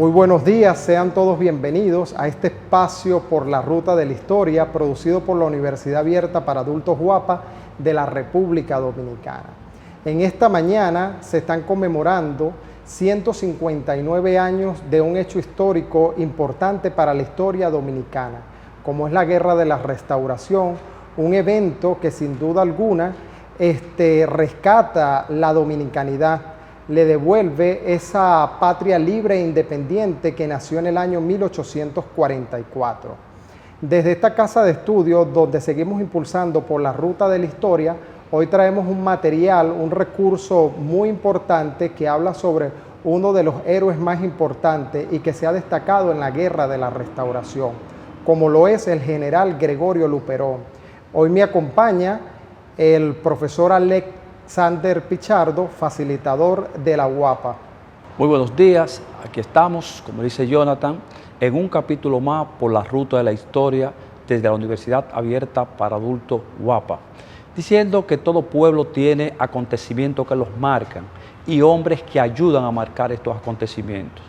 Muy buenos días, sean todos bienvenidos a este espacio por la ruta de la historia producido por la Universidad Abierta para Adultos UAPA de la República Dominicana. En esta mañana se están conmemorando 159 años de un hecho histórico importante para la historia dominicana, como es la Guerra de la Restauración, un evento que sin duda alguna rescata la dominicanidad, le devuelve esa patria libre e independiente que nació en el año 1844. Desde esta casa de estudios, donde seguimos impulsando por la ruta de la historia, hoy traemos un material, un recurso muy importante que habla sobre uno de los héroes más importantes y que se ha destacado en la Guerra de la Restauración, como lo es el general Gregorio Luperón. Hoy me acompaña el profesor Alexander Pichardo, facilitador de la UAPA. Muy buenos días, aquí estamos, como dice Jonathan, en un capítulo más por la ruta de la historia desde la Universidad Abierta para Adultos UAPA, diciendo que todo pueblo tiene acontecimientos que los marcan y hombres que ayudan a marcar estos acontecimientos.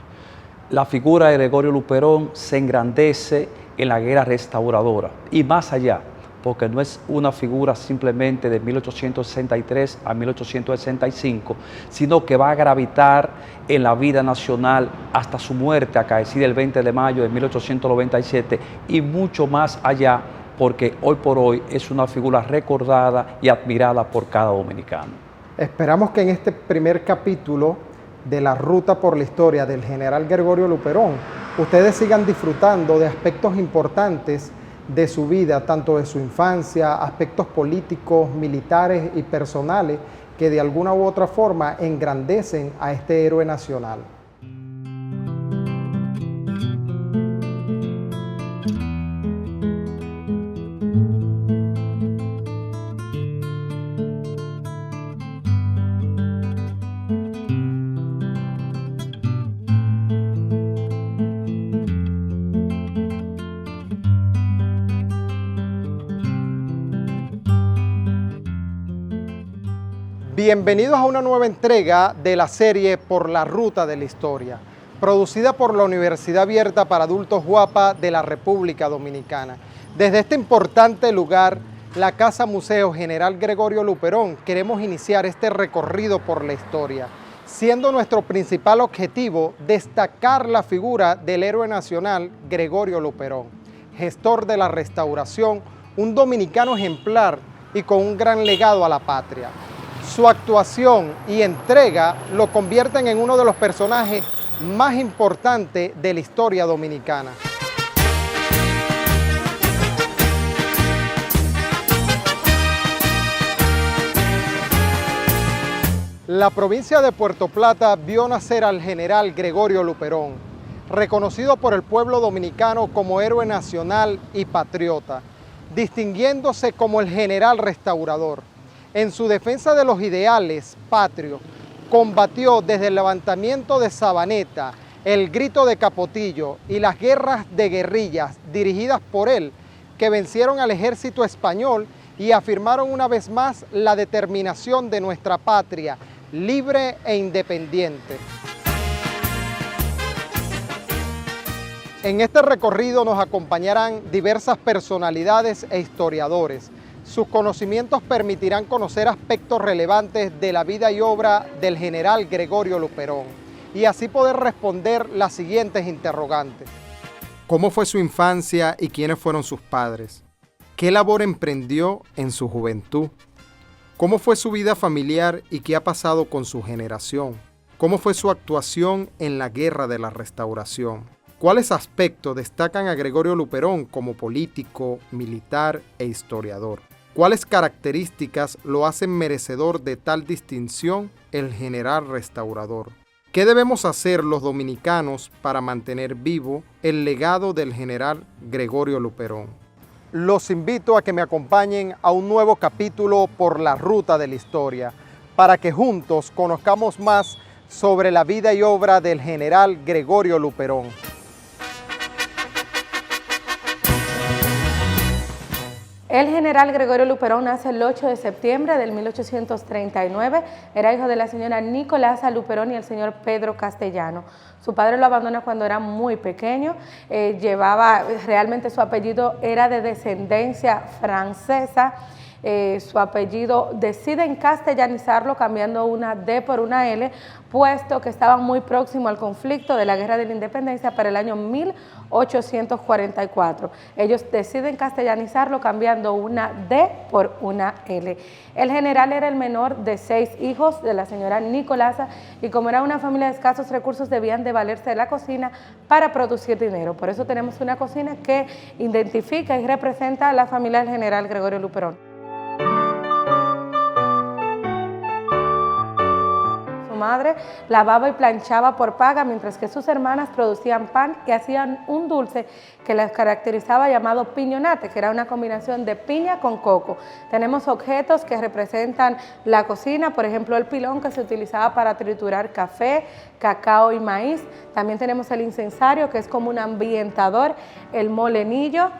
La figura de Gregorio Luperón se engrandece en la guerra restauradora y más allá, porque no es una figura simplemente de 1863 a 1865, sino que va a gravitar en la vida nacional hasta su muerte, acaecida el 20 de mayo de 1897, y mucho más allá, porque hoy por hoy es una figura recordada y admirada por cada dominicano. Esperamos que en este primer capítulo de la ruta por la historia del general Gregorio Luperón, ustedes sigan disfrutando de aspectos importantes de su vida, tanto de su infancia, aspectos políticos, militares y personales que de alguna u otra forma engrandecen a este héroe nacional. Bienvenidos a una nueva entrega de la serie Por la Ruta de la Historia, producida por la Universidad Abierta para Adultos UAPA de la República Dominicana. Desde este importante lugar, la Casa Museo General Gregorio Luperón, queremos iniciar este recorrido por la historia, siendo nuestro principal objetivo destacar la figura del héroe nacional Gregorio Luperón, gestor de la restauración, un dominicano ejemplar y con un gran legado a la patria. Su actuación y entrega lo convierten en uno de los personajes más importantes de la historia dominicana. La provincia de Puerto Plata vio nacer al general Gregorio Luperón, reconocido por el pueblo dominicano como héroe nacional y patriota, distinguiéndose como el general restaurador. En su defensa de los ideales patrios, combatió desde el levantamiento de Sabaneta, el grito de Capotillo y las guerras de guerrillas dirigidas por él, que vencieron al ejército español y afirmaron una vez más la determinación de nuestra patria, libre e independiente. En este recorrido nos acompañarán diversas personalidades e historiadores. Sus conocimientos permitirán conocer aspectos relevantes de la vida y obra del general Gregorio Luperón y así poder responder las siguientes interrogantes. ¿Cómo fue su infancia y quiénes fueron sus padres? ¿Qué labor emprendió en su juventud? ¿Cómo fue su vida familiar y qué ha pasado con su generación? ¿Cómo fue su actuación en la Guerra de la Restauración? ¿Cuáles aspectos destacan a Gregorio Luperón como político, militar e historiador? ¿Cuáles características lo hacen merecedor de tal distinción el general restaurador? ¿Qué debemos hacer los dominicanos para mantener vivo el legado del general Gregorio Luperón? Los invito a que me acompañen a un nuevo capítulo por la ruta de la historia, para que juntos conozcamos más sobre la vida y obra del general Gregorio Luperón. El general Gregorio Luperón nace el 8 de septiembre del 1839, era hijo de la señora Nicolasa Luperón y el señor Pedro Castellano. Su padre lo abandona cuando era muy pequeño, realmente su apellido era de descendencia francesa. Su apellido deciden castellanizarlo cambiando una D por una L, puesto que estaban muy próximo al conflicto de la Guerra de la Independencia para el año 1844. Ellos deciden castellanizarlo cambiando una D por una L. El general era el menor de 6 hijos de la señora Nicolasa y como era una familia de escasos recursos debían de valerse de la cocina para producir dinero. Por eso tenemos una cocina que identifica y representa a la familia del general Gregorio Luperón. Madre lavaba y planchaba por paga, mientras que sus hermanas producían pan y hacían un dulce que les caracterizaba llamado piñonate, que era una combinación de piña con coco. Tenemos objetos que representan la cocina, por ejemplo el pilón que se utilizaba para triturar café, cacao y maíz. También tenemos el incensario, que es como un ambientador, el molenillo,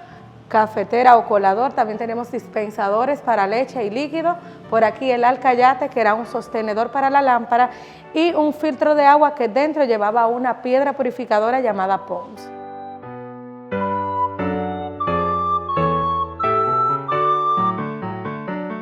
cafetera o colador. También tenemos dispensadores para leche y líquido. Por aquí el alcayate, que era un sostenedor para la lámpara, y un filtro de agua que dentro llevaba una piedra purificadora llamada Pons.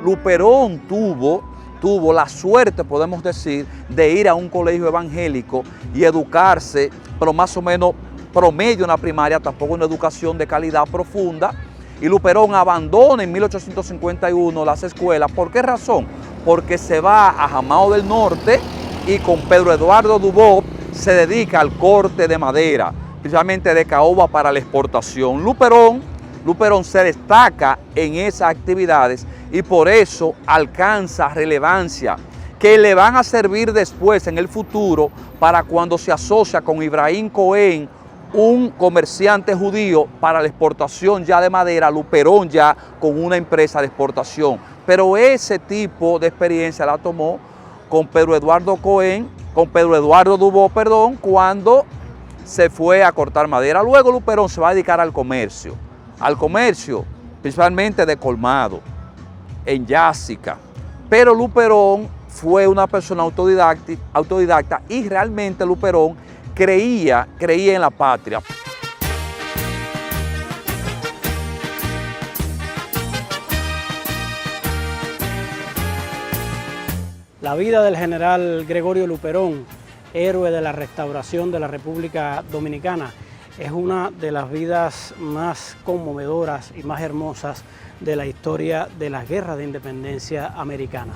Luperón tuvo la suerte, podemos decir, de ir a un colegio evangélico y educarse, pero más o menos promedio en la primaria, tampoco una educación de calidad profunda, y Luperón abandona en 1851 las escuelas. ¿Por qué razón? Porque se va a Jamao del Norte y con Pedro Eduardo Dubó se dedica al corte de madera, principalmente de caoba para la exportación. Luperón se destaca en esas actividades y por eso alcanza relevancia que le van a servir después en el futuro para cuando se asocia con Ibrahim Cohen, un comerciante judío, para la exportación ya de madera, Luperón ya con una empresa de exportación. Pero ese tipo de experiencia la tomó con Pedro Eduardo Dubó, cuando se fue a cortar madera. Luego Luperón se va a dedicar al comercio principalmente de colmado, en Jássica. Pero Luperón fue una persona autodidacta y realmente Luperón creía en la patria. La vida del general Gregorio Luperón, héroe de la restauración de la República Dominicana, es una de las vidas más conmovedoras y más hermosas de la historia de las guerras de independencia americanas.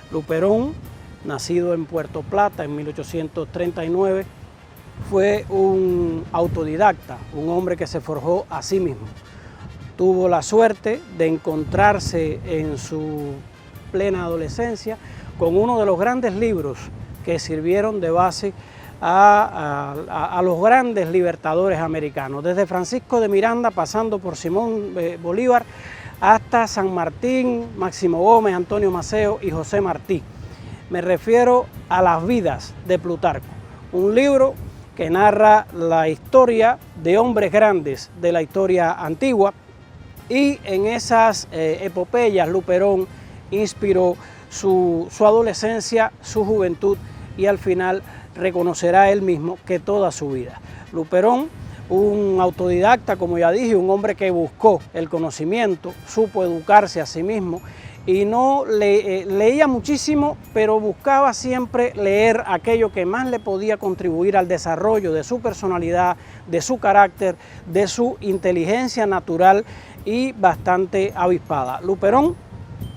Luperón, nacido en Puerto Plata en 1839, fue un autodidacta, un hombre que se forjó a sí mismo. Tuvo la suerte de encontrarse en su plena adolescencia con uno de los grandes libros que sirvieron de base a los grandes libertadores americanos, desde Francisco de Miranda, pasando por Simón Bolívar, hasta San Martín, Máximo Gómez, Antonio Maceo y José Martí. Me refiero a Las vidas de Plutarco, un libro que narra la historia de hombres grandes de la historia antigua, y en esas epopeyas Luperón inspiró su adolescencia, su juventud, y al final reconocerá él mismo que toda su vida. Luperón, un autodidacta, como ya dije, un hombre que buscó el conocimiento, supo educarse a sí mismo y no leía muchísimo, pero buscaba siempre leer aquello que más le podía contribuir al desarrollo de su personalidad, de su carácter, de su inteligencia natural y bastante avispada. Luperón,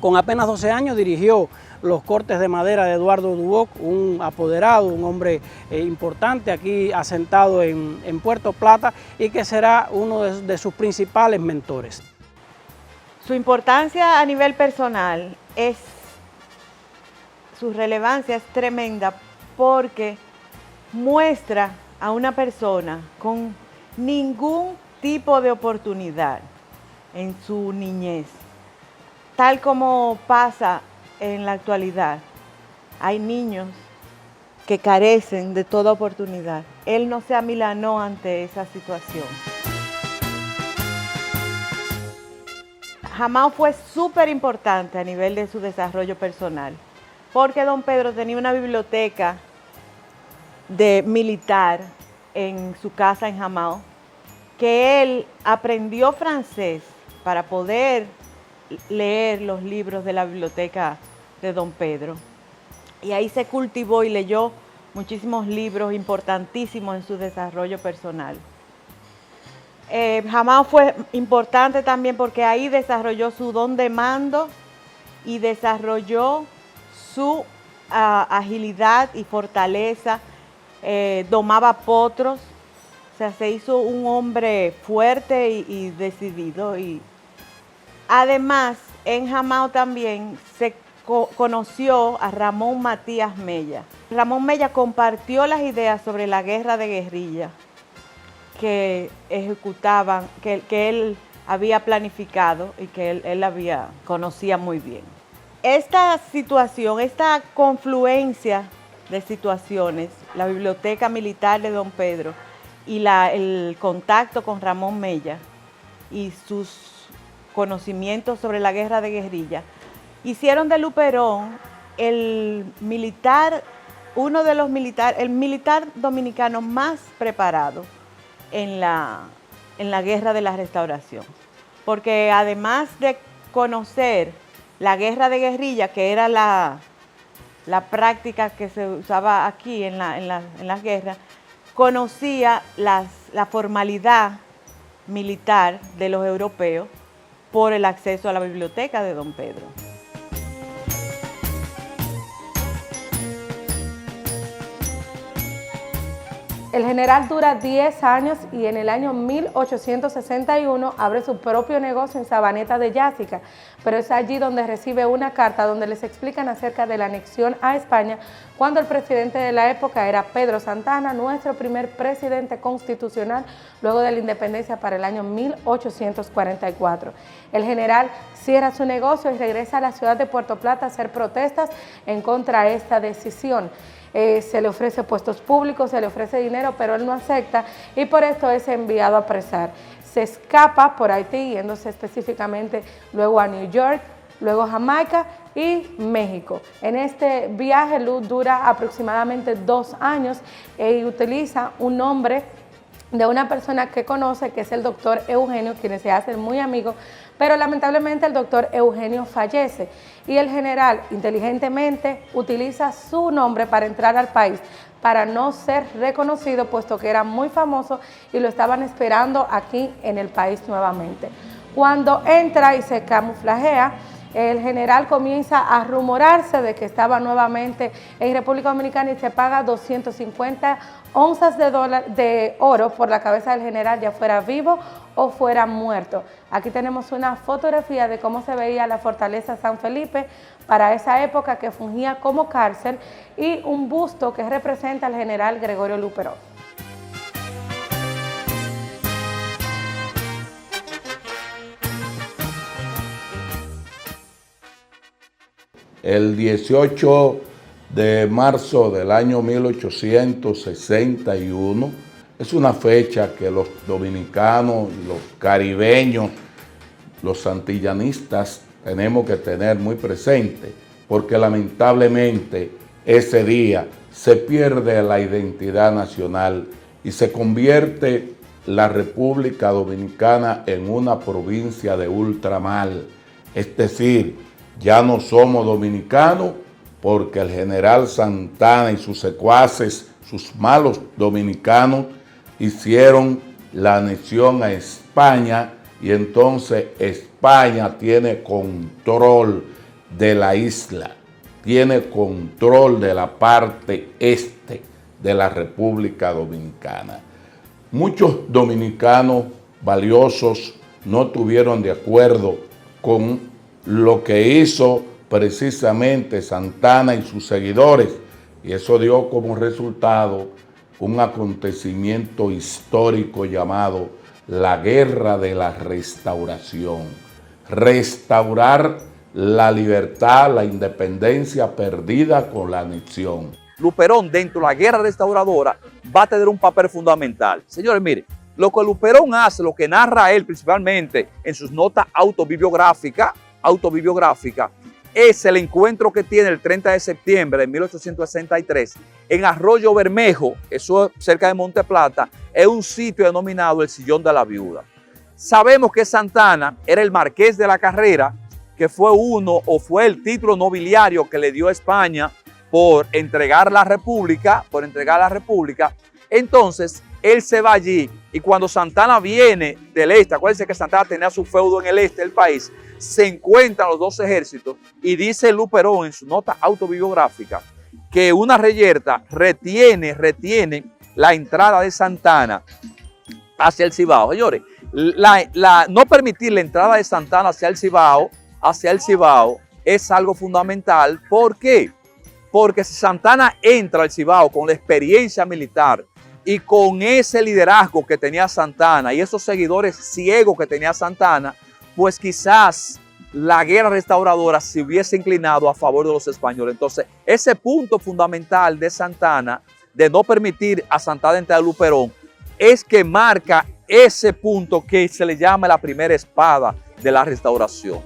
con apenas 12 años, dirigió los cortes de madera de Eduardo Dubó, un apoderado, un hombre importante aquí asentado en Puerto Plata, y que será uno de sus principales mentores. Su importancia a nivel personal su relevancia es tremenda, porque muestra a una persona con ningún tipo de oportunidad en su niñez, tal como pasa en la actualidad. Hay niños que carecen de toda oportunidad. Él no se amilanó ante esa situación. Jamao fue súper importante a nivel de su desarrollo personal, porque don Pedro tenía una biblioteca militar en su casa en Jamao, que él aprendió francés para poder leer los libros de la biblioteca de don Pedro. Y ahí se cultivó y leyó muchísimos libros importantísimos en su desarrollo personal. Jamao fue importante también porque ahí desarrolló su don de mando y desarrolló su agilidad y fortaleza, domaba potros, o sea, se hizo un hombre fuerte y decidido. Y además, en Jamao también se conoció a Ramón Matías Mella. Ramón Mella compartió las ideas sobre la guerra de guerrilla que ejecutaban, que él había planificado y que él conocía muy bien. Esta situación, esta confluencia de situaciones, la biblioteca militar de don Pedro y el contacto con Ramón Mella y sus conocimientos sobre la guerra de guerrilla, hicieron de Luperón el militar dominicano más preparado en la guerra de la Restauración. Porque además de conocer la guerra de guerrilla, que era la práctica que se usaba aquí en las guerras, conocía la formalidad militar de los europeos por el acceso a la biblioteca de don Pedro. El general dura 10 años y en el año 1861 abre su propio negocio en Sabaneta de Yásica, pero es allí donde recibe una carta donde les explican acerca de la anexión a España cuando el presidente de la época era Pedro Santana, nuestro primer presidente constitucional luego de la independencia para el año 1844. El general cierra su negocio y regresa a la ciudad de Puerto Plata a hacer protestas en contra de esta decisión. Se le ofrece puestos públicos, se le ofrece dinero, pero él no acepta y por esto es enviado a apresar. Se escapa por Haití, yéndose específicamente luego a New York, luego Jamaica y México. En este viaje Luz dura aproximadamente 2 años y utiliza un nombre de una persona que conoce, que es el doctor Eugenio, quienes se hacen muy amigos, pero lamentablemente el doctor Eugenio fallece y el general inteligentemente utiliza su nombre para entrar al país, para no ser reconocido, puesto que era muy famoso y lo estaban esperando aquí en el país nuevamente. Cuando entra y se camuflajea, el general comienza a rumorarse de que estaba nuevamente en República Dominicana y se paga 250 onzas de oro por la cabeza del general, ya fuera vivo o fuera muerto. Aquí tenemos una fotografía de cómo se veía la fortaleza San Felipe para esa época, que fungía como cárcel, y un busto que representa al general Gregorio Luperón. El 18 de marzo del año 1861 es una fecha que los dominicanos, los caribeños, los antillanistas tenemos que tener muy presente, porque lamentablemente ese día se pierde la identidad nacional y se convierte la República Dominicana en una provincia de ultramar, es decir, ya no somos dominicanos porque el general Santana y sus secuaces, sus malos dominicanos, hicieron la anexión a España y entonces España tiene control de la isla, tiene control de la parte este de la República Dominicana. Muchos dominicanos valiosos no estuvieron de acuerdo con lo que hizo precisamente Santana y sus seguidores, y eso dio como resultado un acontecimiento histórico llamado la Guerra de la Restauración. Restaurar la libertad, la independencia perdida con la anexión. Luperón, dentro de la guerra restauradora, va a tener un papel fundamental. Señores, miren, lo que Luperón hace, lo que narra él principalmente en sus notas autobiográficas, es el encuentro que tiene el 30 de septiembre de 1863 en Arroyo Bermejo, eso es cerca de Monte Plata, es un sitio denominado el Sillón de la Viuda. Sabemos que Santana era el marqués de la Carrera, que fue el título nobiliario que le dio a España por entregar la República, Entonces, él se va allí y cuando Santana viene del este, acuérdense que Santana tenía su feudo en el este del país, se encuentran los dos ejércitos y dice Luperón en su nota autobiográfica que una reyerta retiene la entrada de Santana hacia el Cibao. Señores, no permitir la entrada de Santana hacia el Cibao es algo fundamental. ¿Por qué? Porque si Santana entra al Cibao con la experiencia militar y con ese liderazgo que tenía Santana y esos seguidores ciegos que tenía Santana, pues quizás la guerra restauradora se hubiese inclinado a favor de los españoles. Entonces, ese punto fundamental de Santana, de no permitir a Santana entrar a Luperón, es que marca ese punto que se le llama la primera espada de la restauración.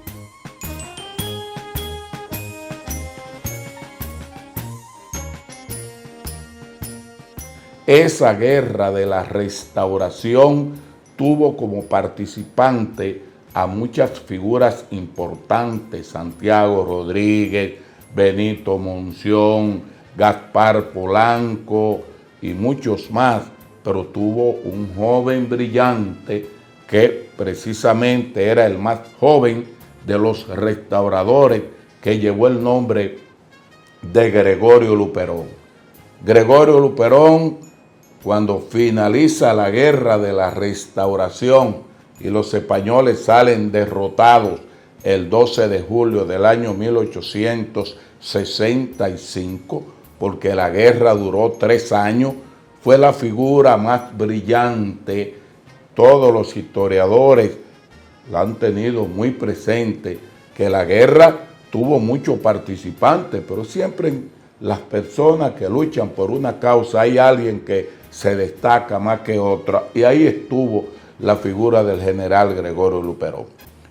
Esa guerra de la restauración tuvo como participante a muchas figuras importantes: Santiago Rodríguez, Benito Monción, Gaspar Polanco y muchos más, pero tuvo un joven brillante que precisamente era el más joven de los restauradores, que llevó el nombre de Gregorio Luperón. Gregorio Luperón, cuando finaliza la guerra de la restauración y los españoles salen derrotados el 12 de julio del año 1865, porque la guerra duró 3 años, fue la figura más brillante. Todos los historiadores la han tenido muy presente, que la guerra tuvo muchos participantes, pero siempre en las personas que luchan por una causa hay alguien que se destaca más que otra, y ahí estuvo la figura del general Gregorio Luperón.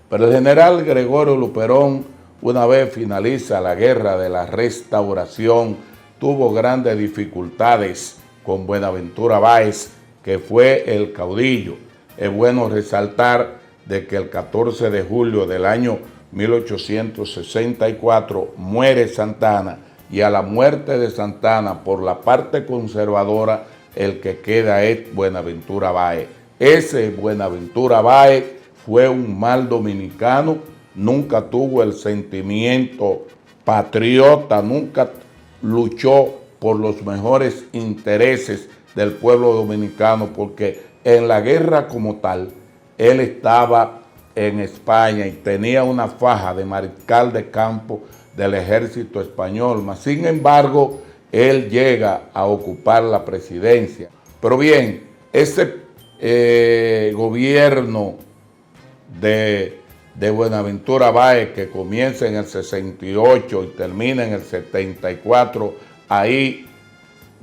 Pero el general Gregorio Luperón, una vez finaliza la guerra de la restauración, tuvo grandes dificultades con Buenaventura Báez, que fue el caudillo. Es bueno resaltar de que el 14 de julio del año 1864 muere Santana, y a la muerte de Santana, por la parte conservadora, el que queda es Buenaventura Báez. Ese Buenaventura Báez fue un mal dominicano, nunca tuvo el sentimiento patriota, nunca luchó por los mejores intereses del pueblo dominicano, porque en la guerra como tal, él estaba en España y tenía una faja de mariscal de campo del ejército español, mas sin embargo, él llega a ocupar la presidencia. Pero bien, ese gobierno de Buenaventura Báez, que comienza en el 68 y termina en el 74, ahí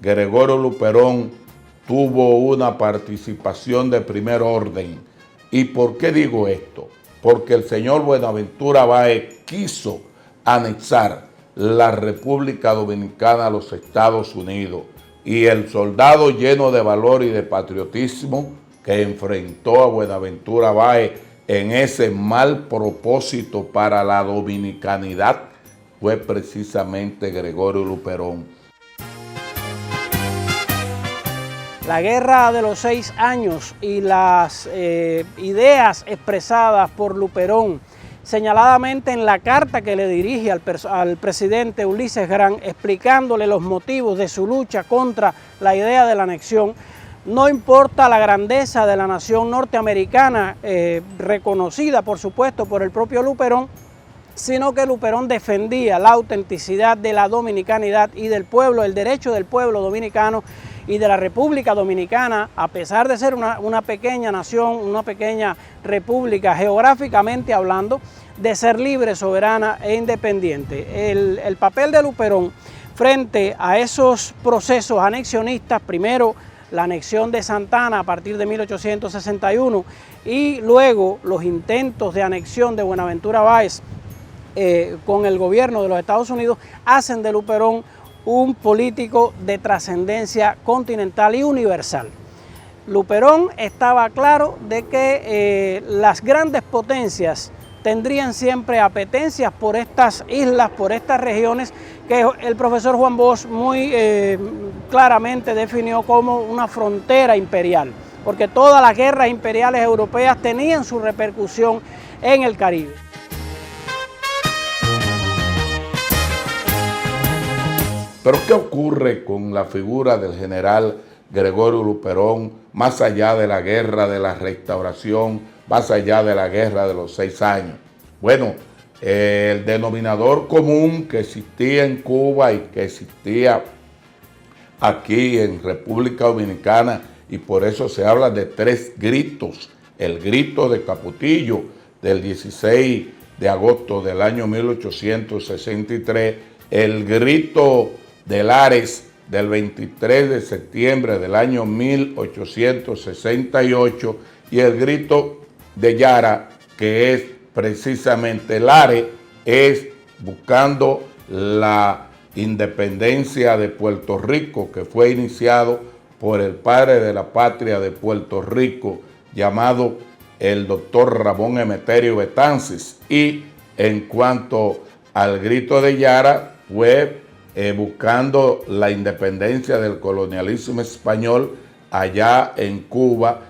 Gregorio Luperón tuvo una participación de primer orden. ¿Y por qué digo esto? Porque el señor Buenaventura Báez quiso anexar la República Dominicana a los Estados Unidos, y el soldado lleno de valor y de patriotismo que enfrentó a Buenaventura Báez en ese mal propósito para la dominicanidad fue precisamente Gregorio Luperón. La guerra de los 6 años y las ideas expresadas por Luperón, señaladamente en la carta que le dirige al presidente Ulises Grant, explicándole los motivos de su lucha contra la idea de la anexión. No importa la grandeza de la nación norteamericana, reconocida por supuesto por el propio Luperón, sino que Luperón defendía la autenticidad de la dominicanidad y del pueblo, el derecho del pueblo dominicano y de la República Dominicana, a pesar de ser una pequeña nación, una pequeña república geográficamente hablando, de ser libre, soberana e independiente. El papel de Luperón frente a esos procesos anexionistas, primero la anexión de Santa Ana a partir de 1861 y luego los intentos de anexión de Buenaventura Báez con el gobierno de los Estados Unidos hacen de Luperón un político de trascendencia continental y universal. Luperón estaba claro de que las grandes potencias tendrían siempre apetencias por estas islas, por estas regiones que el profesor Juan Bosch muy claramente definió como una frontera imperial, porque todas las guerras imperiales europeas tenían su repercusión en el Caribe. Pero ¿qué ocurre con la figura del general Gregorio Luperón, más allá de la guerra de la Restauración, más allá de la guerra de los 6 años? Bueno, el denominador común que existía en Cuba y que existía aquí en República Dominicana, y por eso se habla de 3 gritos. El grito de Capotillo del 16 de agosto del año 1863, el grito de Lares del 23 de septiembre del año 1868 y el grito de Yara, que es precisamente Lares, es buscando la independencia de Puerto Rico, que fue iniciado por el padre de la patria de Puerto Rico, llamado el doctor Ramón Emeterio Betances. Y en cuanto al grito de Yara, fue buscando la independencia del colonialismo español allá en Cuba,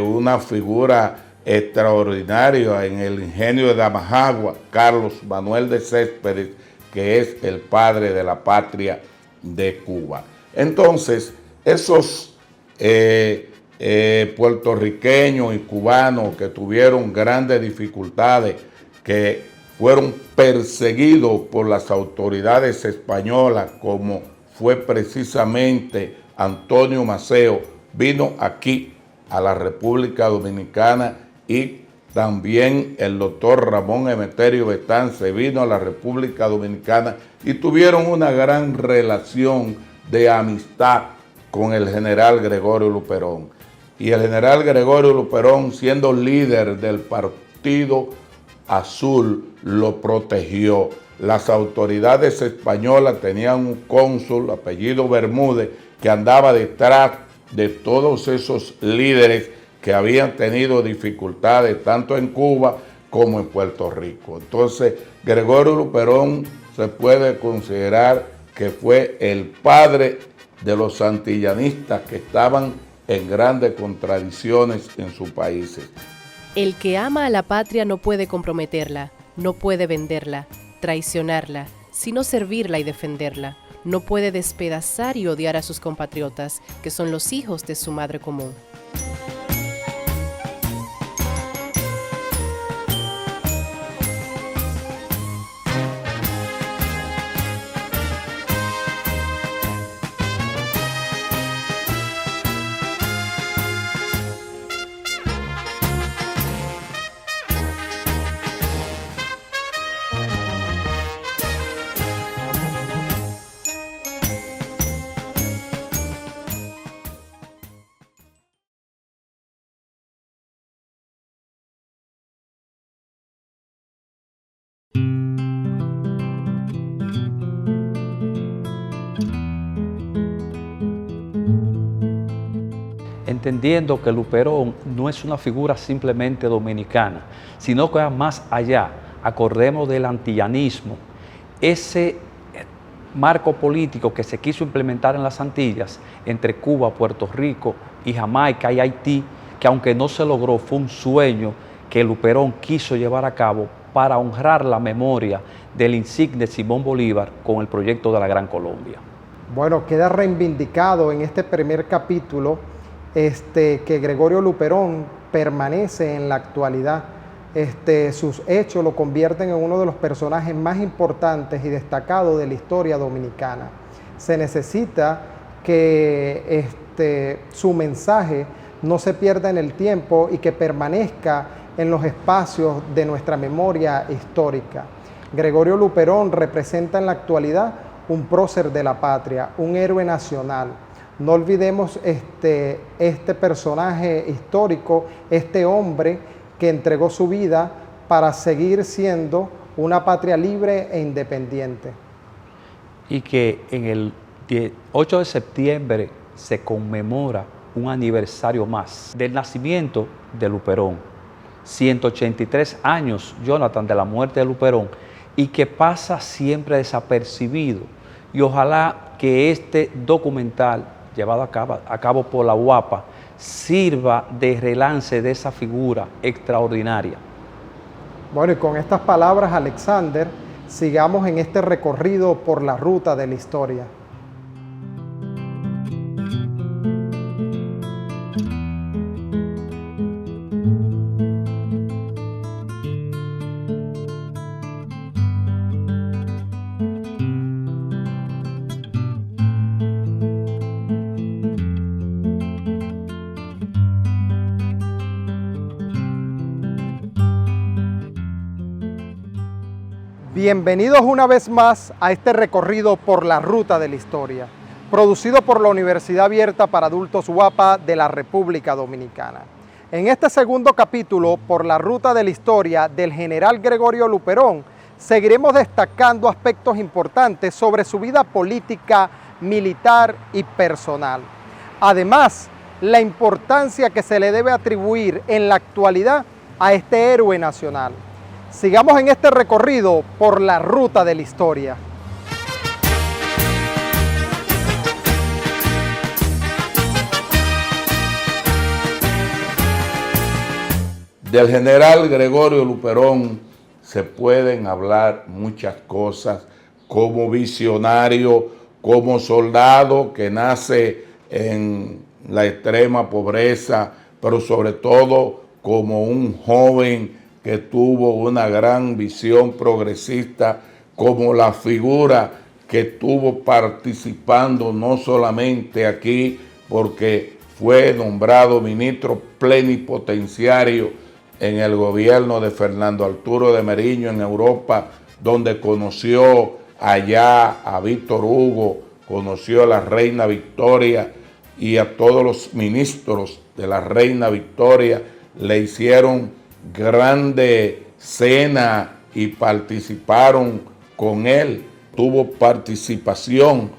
una figura extraordinaria en el ingenio de Damajagua, Carlos Manuel de Céspedes, que es el padre de la patria de Cuba. Entonces, esos puertorriqueños y cubanos que tuvieron grandes dificultades, que fueron perseguidos por las autoridades españolas, como fue precisamente Antonio Maceo, vino aquí a la República Dominicana, y también el doctor Ramón Emeterio Betances vino a la República Dominicana y tuvieron una gran relación de amistad con el general Gregorio Luperón. Y el general Gregorio Luperón, siendo líder del Partido Azul, lo protegió. Las autoridades españolas tenían un cónsul, apellido Bermúdez, que andaba detrás de todos esos líderes que habían tenido dificultades tanto en Cuba como en Puerto Rico. Entonces, Gregorio Luperón se puede considerar que fue el padre de los santillanistas que estaban en grandes contradicciones en sus países. El que ama a la patria no puede comprometerla, no puede venderla, traicionarla, sino servirla y defenderla. No puede despedazar y odiar a sus compatriotas, que son los hijos de su madre común. Entendiendo que Luperón no es una figura simplemente dominicana, sino que va más allá. Acordemos del antillanismo, ese marco político que se quiso implementar en las Antillas entre Cuba, Puerto Rico y Jamaica y Haití, que aunque no se logró, fue un sueño que Luperón quiso llevar a cabo para honrar la memoria del insigne Simón Bolívar con el proyecto de la Gran Colombia. Bueno, queda reivindicado en este primer capítulo que Gregorio Luperón permanece en la actualidad. Sus hechos lo convierten en uno de los personajes más importantes y destacados de la historia dominicana. Se necesita que su mensaje no se pierda en el tiempo y que permanezca en los espacios de nuestra memoria histórica. Gregorio Luperón representa en la actualidad un prócer de la patria, un héroe nacional. No olvidemos este personaje histórico, este hombre que entregó su vida para seguir siendo una patria libre e independiente. Y que en el 8 de septiembre se conmemora un aniversario más del nacimiento de Luperón. 183 años, Jonathan, de la muerte de Luperón, y que pasa siempre desapercibido. Y ojalá que este documental, llevado a cabo por la UAPA, sirva de relance de esa figura extraordinaria. Bueno, y con estas palabras, Alexander, sigamos en este recorrido por la ruta de la historia. Bienvenidos una vez más a este recorrido por la ruta de la historia, producido por la Universidad Abierta para Adultos UAPA de la República Dominicana. En este segundo capítulo, por la ruta de la historia del general Gregorio Luperón, seguiremos destacando aspectos importantes sobre su vida política, militar y personal. Además, la importancia que se le debe atribuir en la actualidad a este héroe nacional. Sigamos en este recorrido por la ruta de la historia. Del general Gregorio Luperón se pueden hablar muchas cosas, como visionario, como soldado que nace en la extrema pobreza, pero sobre todo como un joven que tuvo una gran visión progresista, como la figura que estuvo participando no solamente aquí, porque fue nombrado ministro plenipotenciario en el gobierno de Fernando Arturo de Meriño en Europa, donde conoció allá a Víctor Hugo, conoció a la reina Victoria y a todos los ministros de la reina Victoria, le hicieron grande cena y participaron con él. Tuvo participación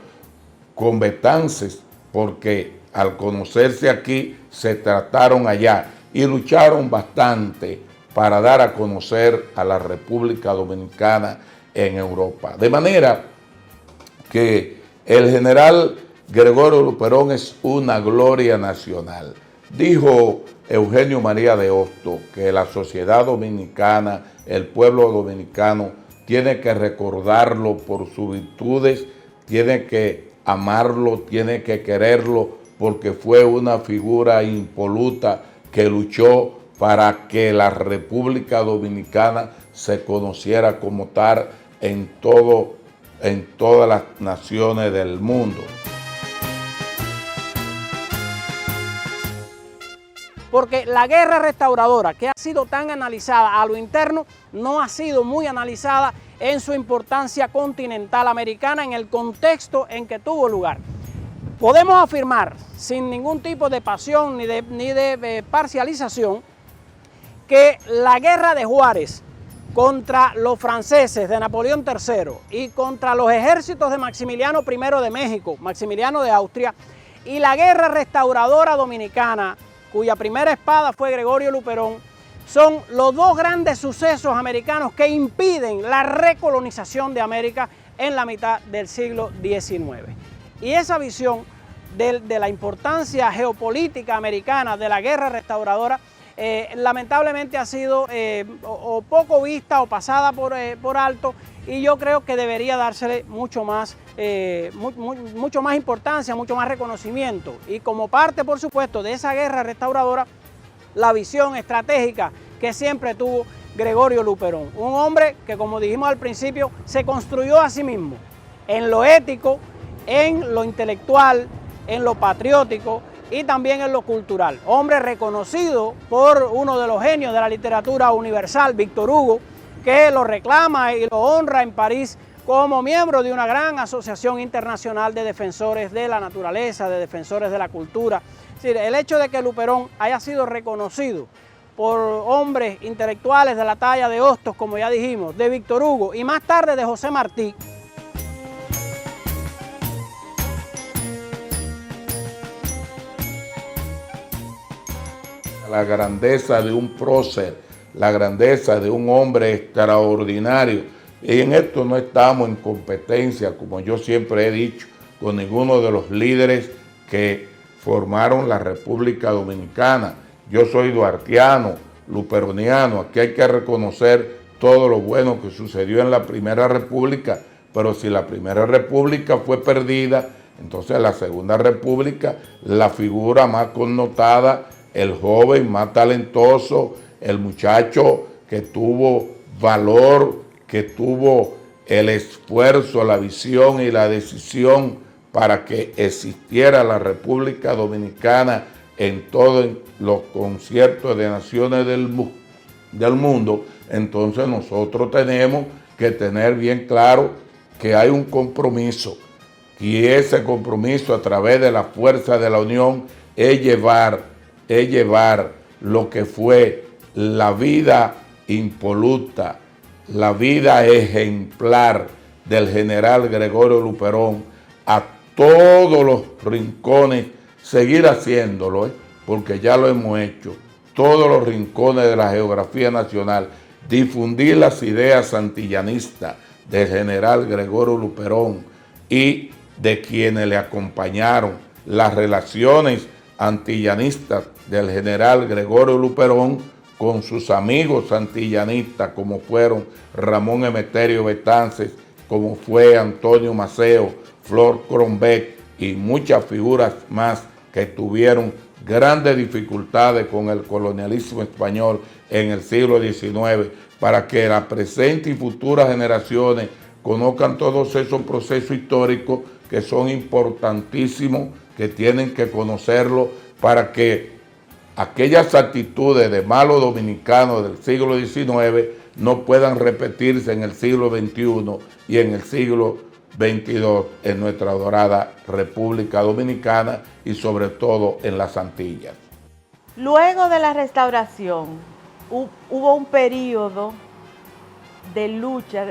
con Betances, porque al conocerse aquí se trataron allá y lucharon bastante para dar a conocer a la República Dominicana en Europa. De manera que el general Gregorio Luperón es una gloria nacional. Dijo Eugenio María de Hostos que la sociedad dominicana, el pueblo dominicano, tiene que recordarlo por sus virtudes, tiene que amarlo, tiene que quererlo, porque fue una figura impoluta que luchó para que la República Dominicana se conociera como tal en todas las naciones del mundo. Porque la guerra restauradora, que ha sido tan analizada a lo interno, no ha sido muy analizada en su importancia continental americana, en el contexto en que tuvo lugar. Podemos afirmar, sin ningún tipo de pasión ni de parcialización, que la guerra de Juárez contra los franceses de Napoleón III y contra los ejércitos de Maximiliano I de México, Maximiliano de Austria, y la guerra restauradora dominicana, cuya primera espada fue Gregorio Luperón, son los dos grandes sucesos americanos que impiden la recolonización de América en la mitad del siglo XIX. Y esa visión de la importancia geopolítica americana de la guerra restauradora lamentablemente ha sido o poco vista o pasada por alto, y yo creo que debería dársele mucho más importancia, mucho más reconocimiento. Y como parte, por supuesto, de esa guerra restauradora, la visión estratégica que siempre tuvo Gregorio Luperón. Un hombre que, como dijimos al principio, se construyó a sí mismo en lo ético, en lo intelectual, en lo patriótico y también en lo cultural. Hombre reconocido por uno de los genios de la literatura universal, Víctor Hugo, que lo reclama y lo honra en París como miembro de una gran asociación internacional de defensores de la naturaleza, de defensores de la cultura. Es decir, el hecho de que Luperón haya sido reconocido por hombres intelectuales de la talla de Hostos, como ya dijimos, de Víctor Hugo y más tarde de José Martí. La grandeza de un prócer, la grandeza de un hombre extraordinario. Y en esto no estamos en competencia, como yo siempre he dicho, con ninguno de los líderes que formaron la República Dominicana. Yo soy duartiano, luperoniano, aquí hay que reconocer todo lo bueno que sucedió en la Primera República, pero si la Primera República fue perdida, entonces la Segunda República, la figura más connotada, el joven más talentoso, el muchacho que tuvo valor, que tuvo el esfuerzo, la visión y la decisión para que existiera la República Dominicana en todos los conciertos de naciones del mundo, entonces nosotros tenemos que tener bien claro que hay un compromiso y ese compromiso a través de la fuerza de la unión es llevar lo que fue la vida impoluta, la vida ejemplar del general Gregorio Luperón a todos los rincones, seguir haciéndolo, porque ya lo hemos hecho, todos los rincones de la geografía nacional, difundir las ideas antillanistas del general Gregorio Luperón y de quienes le acompañaron, las relaciones antillanistas del general Gregorio Luperón con sus amigos antillanistas como fueron Ramón Emeterio Betances, como fue Antonio Maceo, Flor Cronbeck y muchas figuras más que tuvieron grandes dificultades con el colonialismo español en el siglo XIX, para que las presentes y futuras generaciones conozcan todos esos procesos históricos que son importantísimos, que tienen que conocerlo para que aquellas actitudes de malos dominicanos del siglo XIX no puedan repetirse en el siglo XXI y en el siglo XXII en nuestra adorada República Dominicana y sobre todo en las Antillas. Luego de la restauración hubo un periodo de lucha,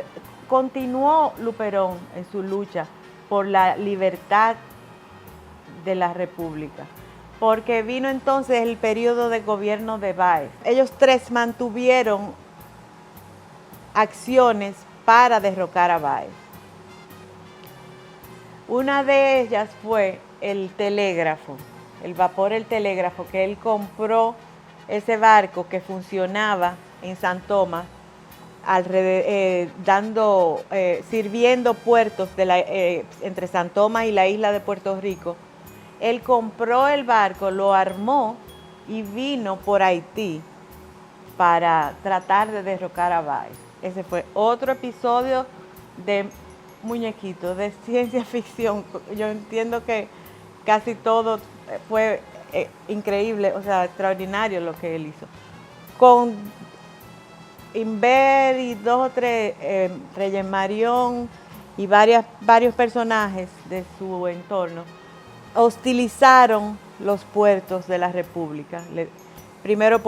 continuó Luperón en su lucha por la libertad de la República, porque vino entonces el periodo de gobierno de Báez. Ellos tres mantuvieron acciones para derrocar a Báez. Una de ellas fue el telégrafo, el vapor El Telégrafo, que él compró ese barco que funcionaba en San Tomás, sirviendo puertos entre San Tomás y la isla de Puerto Rico. Él compró el barco, lo armó y vino por Haití para tratar de derrocar a Báez. Ese fue otro episodio de muñequitos, de ciencia ficción. Yo entiendo que casi todo fue increíble, o sea, extraordinario lo que él hizo. Con Inver y dos o tres, Reyes Marión y varios personajes de su entorno, hostilizaron los puertos de la República. Primero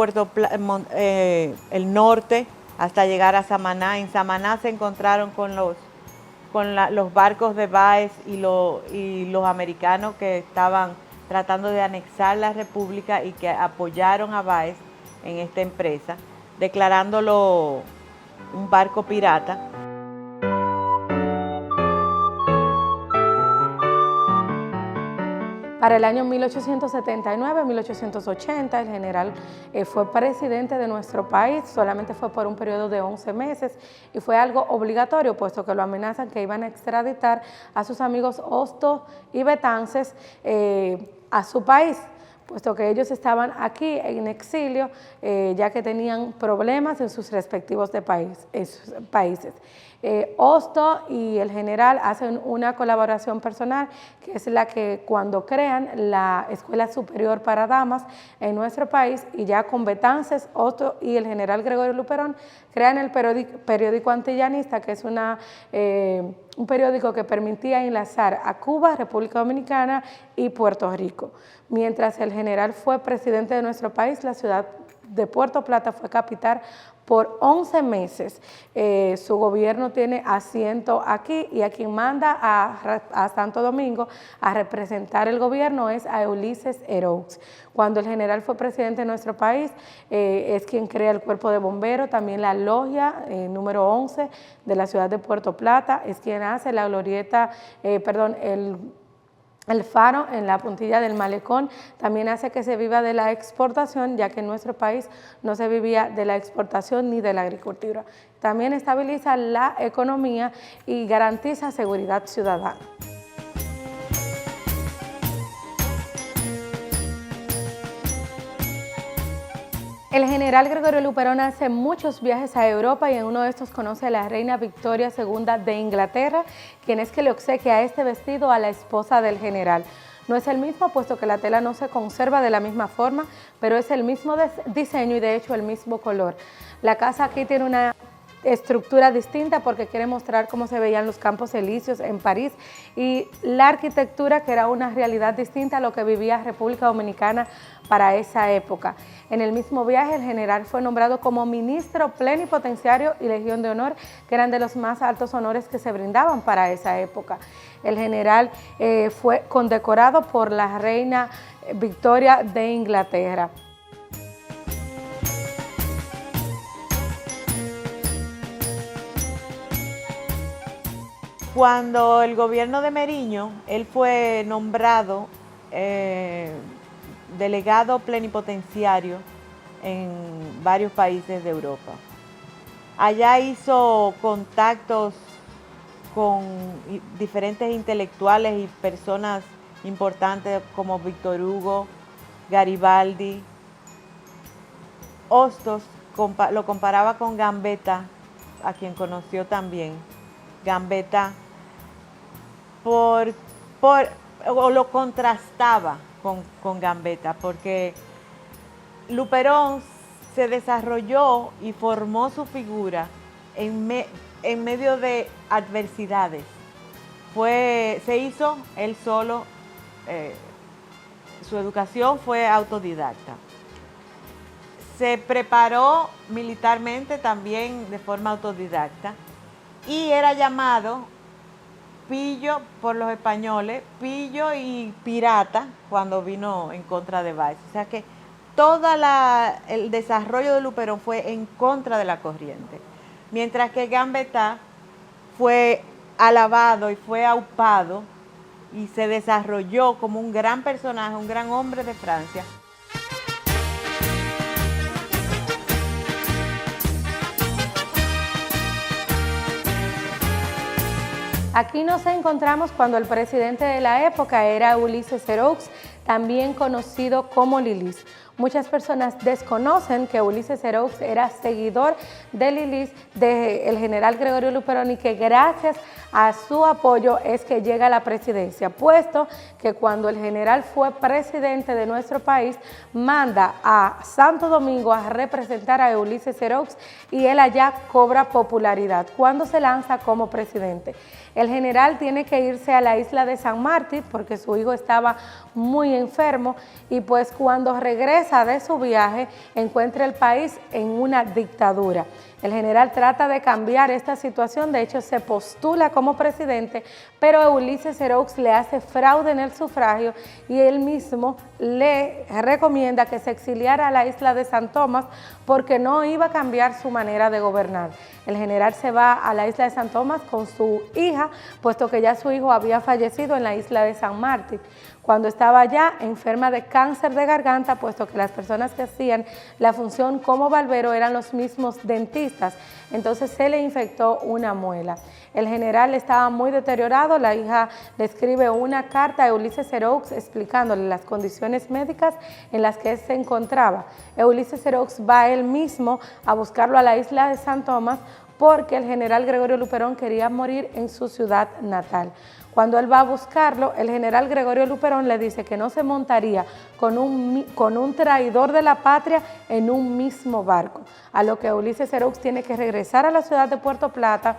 el norte, hasta llegar a Samaná. En Samaná se encontraron con los barcos de Báez y los americanos que estaban tratando de anexar la República y que apoyaron a Báez en esta empresa, declarándolo un barco pirata. Para el año 1879-1880, el general fue presidente de nuestro país, solamente fue por un periodo de 11 meses y fue algo obligatorio, puesto que lo amenazan que iban a extraditar a sus amigos Hostos y Betances a su país, puesto que ellos estaban aquí en exilio, ya que tenían problemas en sus respectivos países. Hosto y el general hacen una colaboración personal, que es la que cuando crean la Escuela Superior para Damas en nuestro país, y ya con Betances, Hosto y el general Gregorio Luperón crean el periódico Antillanista, que es un periódico que permitía enlazar a Cuba, República Dominicana y Puerto Rico. Mientras el general fue presidente de nuestro país, la ciudad de Puerto Plata fue capital por 11 meses. Su gobierno tiene asiento aquí, y a quien manda a Santo Domingo a representar el gobierno es a Ulises Heroux. Cuando el general fue presidente de nuestro país, es quien crea el cuerpo de bomberos, también la logia número 11 de la ciudad de Puerto Plata, es quien hace la glorieta, el faro en la puntilla del malecón, también hace que se viva de la exportación, ya que en nuestro país no se vivía de la exportación ni de la agricultura. También estabiliza la economía y garantiza seguridad ciudadana. El general Gregorio Luperón hace muchos viajes a Europa, y en uno de estos conoce a la reina Victoria II de Inglaterra, quien es que le obsequia este vestido a la esposa del general. No es el mismo, puesto que la tela no se conserva de la misma forma, pero es el mismo diseño y de hecho el mismo color. La casa aquí tiene una estructura distinta porque quiere mostrar cómo se veían los Campos Elíseos en París, y la arquitectura, que era una realidad distinta a lo que vivía República Dominicana para esa época. En el mismo viaje, el general fue nombrado como ministro plenipotenciario y Legión de Honor, que eran de los más altos honores que se brindaban para esa época. El general fue condecorado por la reina Victoria de Inglaterra. Cuando el gobierno de Meriño, él fue nombrado delegado plenipotenciario en varios países de Europa. Allá hizo contactos con diferentes intelectuales y personas importantes como Víctor Hugo, Garibaldi. Hostos lo comparaba con Gambetta, a quien conoció también. Gambetta o lo contrastaba con Gambetta, porque Luperón se desarrolló y formó su figura en medio de adversidades. Se hizo él solo, su educación fue autodidacta. Se preparó militarmente también de forma autodidacta, y era llamado pillo por los españoles, pillo y pirata cuando vino en contra de Valls. O sea que todo el desarrollo de Luperón fue en contra de la corriente, mientras que Gambetta fue alabado y fue aupado y se desarrolló como un gran personaje, un gran hombre de Francia. Aquí nos encontramos cuando el presidente de la época era Ulises Heroux, también conocido como Lilis. Muchas personas desconocen que Ulises Heroux era seguidor de Lilis, del general Gregorio Luperón, y que gracias a su apoyo es que llega a la presidencia, puesto que cuando el general fue presidente de nuestro país, manda a Santo Domingo a representar a Ulises Heroux, y él allá cobra popularidad cuando se lanza como presidente. El general tiene que irse a la isla de San Martín porque su hijo estaba muy enfermo, y pues cuando regresa de su viaje encuentra el país en una dictadura. El general trata de cambiar esta situación, de hecho se postula como presidente, pero Ulises Heroux le hace fraude en el sufragio y él mismo le recomienda que se exiliara a la isla de San Tomás porque no iba a cambiar su manera de gobernar. El general se va a la isla de San Tomás con su hija, puesto que ya su hijo había fallecido en la isla de San Martín. Cuando estaba allá, enferma de cáncer de garganta, puesto que las personas que hacían la función como barbero eran los mismos dentistas, entonces se le infectó una muela. El general estaba muy deteriorado, la hija le escribe una carta a Ulises Heroux explicándole las condiciones médicas en las que él se encontraba. Ulises Heroux va él mismo a buscarlo a la isla de San Tomás, porque el general Gregorio Luperón quería morir en su ciudad natal. Cuando él va a buscarlo, el general Gregorio Luperón le dice que no se montaría con un traidor de la patria en un mismo barco, a lo que Ulises Seraux tiene que regresar a la ciudad de Puerto Plata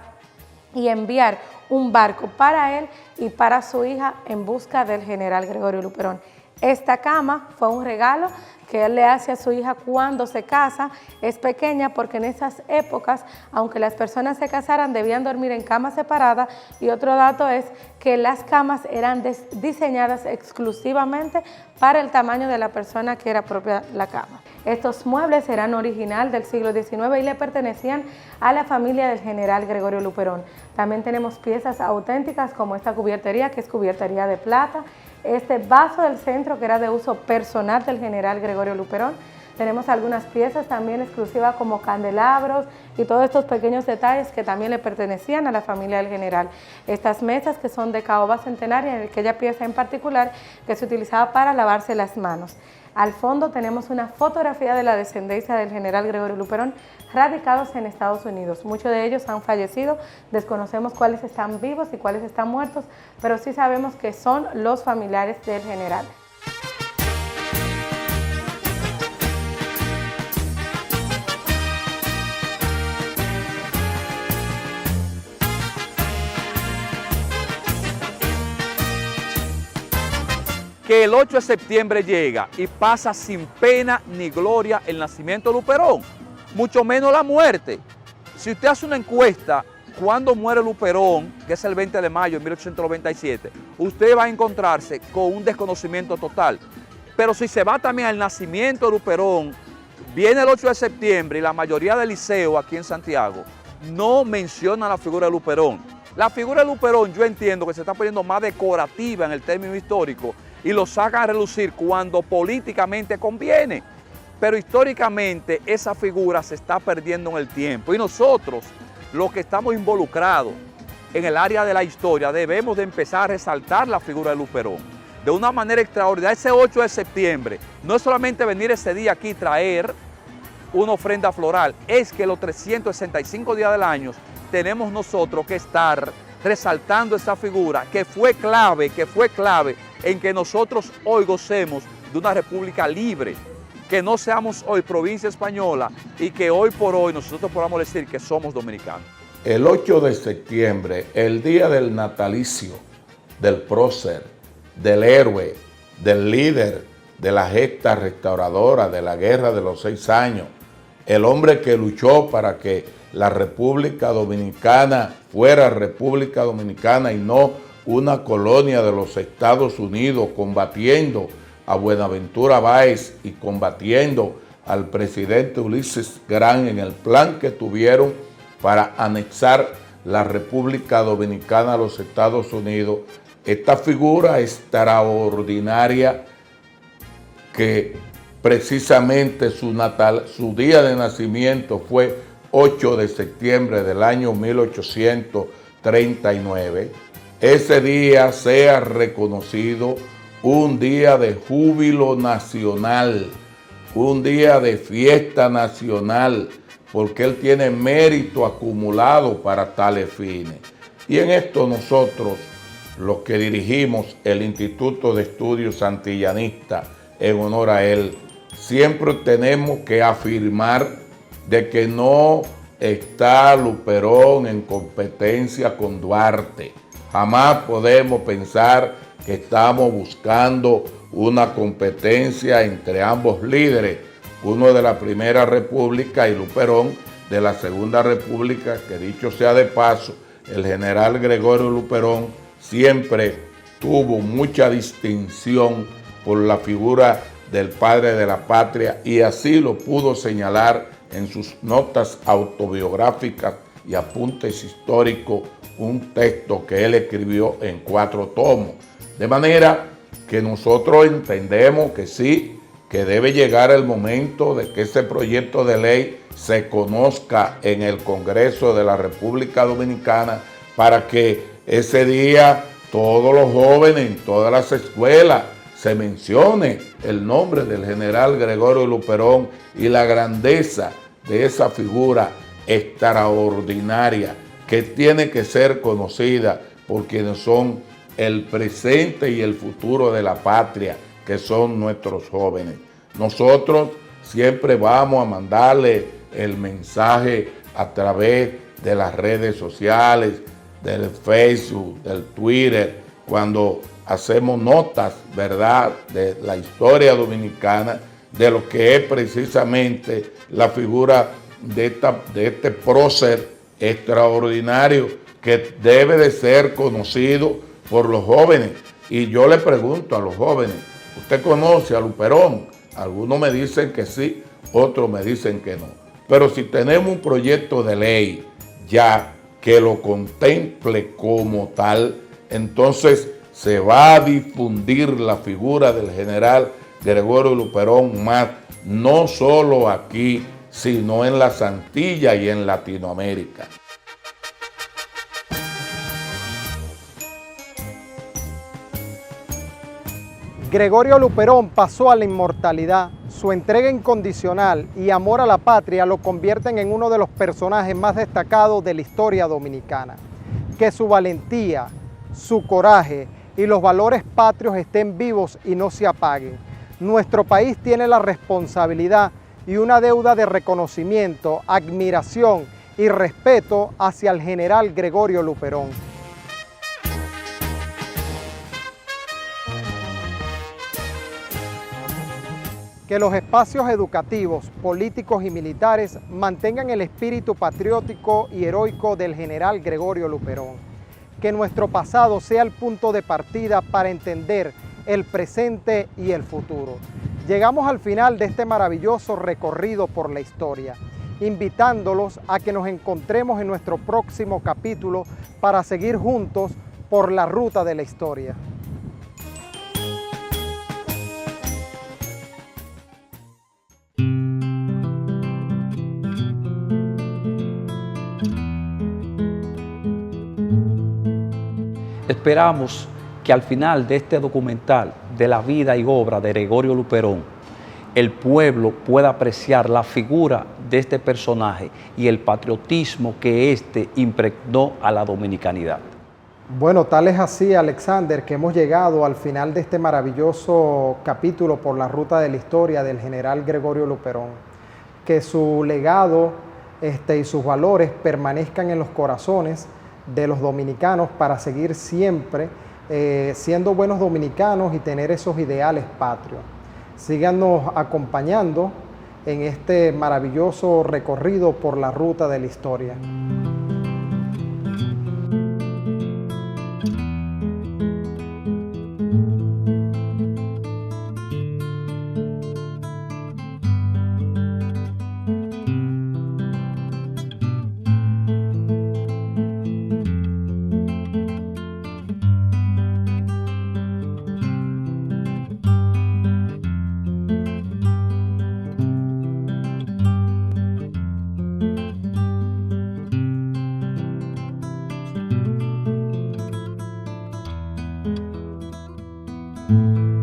y enviar un barco para él y para su hija en busca del general Gregorio Luperón. Esta cama fue un regalo que él le hace a su hija cuando se casa. Es pequeña porque en esas épocas, aunque las personas se casaran, debían dormir en camas separadas, y otro dato es que las camas eran diseñadas exclusivamente para el tamaño de la persona que era propia la cama. Estos muebles eran original del siglo XIX y le pertenecían a la familia del general Gregorio Luperón. También tenemos piezas auténticas como esta cubiertería, que es cubiertería de plata, este vaso del centro que era de uso personal del general Gregorio Luperón. Tenemos algunas piezas también exclusivas como candelabros y todos estos pequeños detalles que también le pertenecían a la familia del general. Estas mesas que son de caoba centenaria, en aquella pieza en particular que se utilizaba para lavarse las manos. Al fondo tenemos una fotografía de la descendencia del general Gregorio Luperón radicados en Estados Unidos. Muchos de ellos han fallecido, desconocemos cuáles están vivos y cuáles están muertos, pero sí sabemos que son los familiares del general. Que el 8 de septiembre llega y pasa sin pena ni gloria el nacimiento de Luperón, mucho menos la muerte. Si usted hace una encuesta, cuando muere Luperón, que es el 20 de mayo de 1897, usted va a encontrarse con un desconocimiento total. Pero si se va también al nacimiento de Luperón, viene el 8 de septiembre y la mayoría del liceo aquí en Santiago no menciona la figura de Luperón. La figura de Luperón yo entiendo que se está poniendo más decorativa en el término histórico y lo sacan a relucir cuando políticamente conviene. Pero históricamente esa figura se está perdiendo en el tiempo y nosotros, los que estamos involucrados en el área de la historia, debemos de empezar a resaltar la figura de Luperón de una manera extraordinaria. Ese 8 de septiembre no es solamente venir ese día aquí y traer una ofrenda floral, es que los 365 días del año tenemos nosotros que estar resaltando esa figura que fue clave en que nosotros hoy gocemos de una república libre, que no seamos hoy provincia española y que hoy por hoy nosotros podamos decir que somos dominicanos. El 8 de septiembre, el día del natalicio del prócer, del héroe, del líder de la gesta restauradora de la Guerra de los 6 años, el hombre que luchó para que la República Dominicana fuera República Dominicana y no una colonia de los Estados Unidos, combatiendo a Buenaventura Báez y combatiendo al presidente Ulises Grant en el plan que tuvieron para anexar la República Dominicana a los Estados Unidos. Esta figura extraordinaria que precisamente su día de nacimiento fue 8 de septiembre del año 1839. Ese día sea reconocido un día de júbilo nacional, un día de fiesta nacional, porque él tiene mérito acumulado para tales fines. Y en esto nosotros, los que dirigimos el Instituto de Estudios Santillanistas en honor a él, siempre tenemos que afirmar de que no está Luperón en competencia con Duarte. Jamás podemos pensar que estamos buscando una competencia entre ambos líderes, uno de la Primera República y Luperón de la Segunda República, que dicho sea de paso, el general Gregorio Luperón siempre tuvo mucha distinción por la figura del padre de la patria y así lo pudo señalar en sus notas autobiográficas y apuntes históricos, un texto que él escribió en 4 tomos. De manera que nosotros entendemos que sí, que debe llegar el momento de que ese proyecto de ley se conozca en el Congreso de la República Dominicana para que ese día todos los jóvenes en todas las escuelas se mencione el nombre del general Gregorio Luperón y la grandeza de esa figura extraordinaria que tiene que ser conocida por quienes son el presente y el futuro de la patria, que son nuestros jóvenes. Nosotros siempre vamos a mandarle el mensaje a través de las redes sociales, del Facebook, del Twitter, cuando hacemos notas, ¿verdad?, de la historia dominicana, de lo que es precisamente la figura de este prócer extraordinario que debe de ser conocido por los jóvenes. Y yo le pregunto a los jóvenes, ¿usted conoce a Luperón? Algunos me dicen que sí, otros me dicen que no. Pero si tenemos un proyecto de ley ya que lo contemple como tal, entonces se va a difundir la figura del general Gregorio Luperón más, no solo aquí, sino en las Antillas y en Latinoamérica. Gregorio Luperón pasó a la inmortalidad. Su entrega incondicional y amor a la patria lo convierten en uno de los personajes más destacados de la historia dominicana. Que su valentía, su coraje y los valores patrios estén vivos y no se apaguen. Nuestro país tiene la responsabilidad y una deuda de reconocimiento, admiración y respeto hacia el general Gregorio Luperón. Que los espacios educativos, políticos y militares mantengan el espíritu patriótico y heroico del general Gregorio Luperón. Que nuestro pasado sea el punto de partida para entender el presente y el futuro. Llegamos al final de este maravilloso recorrido por la historia, invitándolos a que nos encontremos en nuestro próximo capítulo para seguir juntos por la ruta de la historia. Esperamos que al final de este documental de la vida y obra de Gregorio Luperón, el pueblo pueda apreciar la figura de este personaje y el patriotismo que éste impregnó a la dominicanidad. Bueno, tal es así, Alexander, que hemos llegado al final de este maravilloso capítulo por la ruta de la historia del general Gregorio Luperón. Que su legado y sus valores permanezcan en los corazones de los dominicanos para seguir siempre siendo buenos dominicanos y tener esos ideales patrios. Síganos acompañando en este maravilloso recorrido por la ruta de la historia. Thank you.